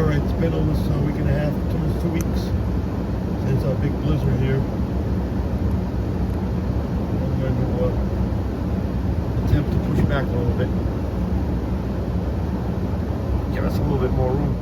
sure. It's been almost a week and a half, almost 2 weeks since our big blizzard here. I'm going to attempt to push back a little bit. Give us a little bit more room.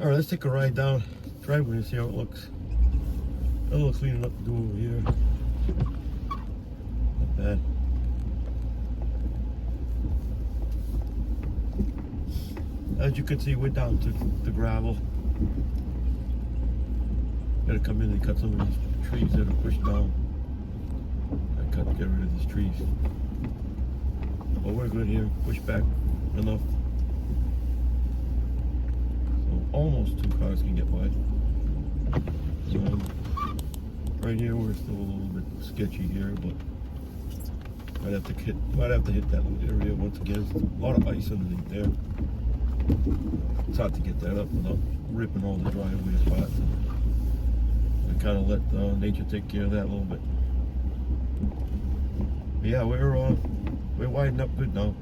All right, let's take a ride down driveway and see how it looks. A little cleaning up to do over here. Not bad. As you can see, we're down to the gravel. Gotta come in and cut some of these trees that are pushed down. Get rid of these trees. But we're good here. Push back enough. So almost 2 cars can get by. Right here we're still a little bit sketchy here, but might have to hit that area once again. A lot of ice underneath there. It's hard to get that up without ripping all the driveway apart. I kind of let nature take care of that a little bit. But yeah, we're widening up good now.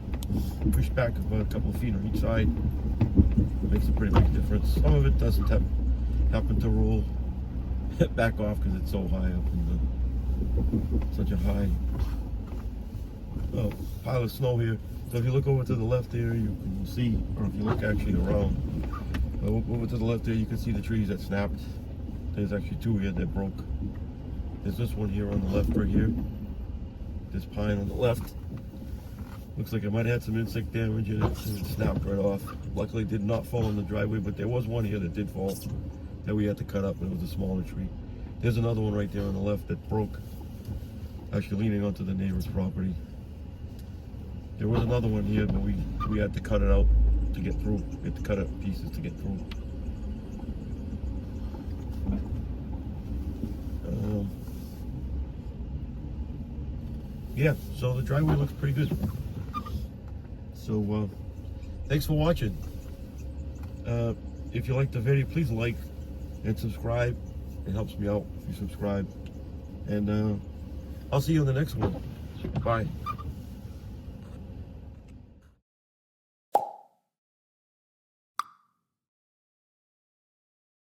Push back about a couple of feet on each side. Makes a pretty big difference. Some of it doesn't happen to roll back off because it's so high up in such a high pile of snow here. So if you look over to the left there, you can see, or if you look actually around, over to the left there, you can see the trees that snapped. There's actually 2 here that broke. There's this one here on the left right here. This pine on the left. Looks like it might have had some insect damage in it and it snapped right off. Luckily it did not fall in the driveway, but there was one here that did fall that we had to cut up, and it was a smaller tree. There's another one right there on the left that broke, actually leaning onto the neighbor's property. There was another one here, but we had to cut it out to get through. We had to cut up pieces to get through. Yeah, so the driveway looks pretty good. So thanks for watching. If you like the video, please like and subscribe. It helps me out if you subscribe. And I'll see you on the next one. Bye.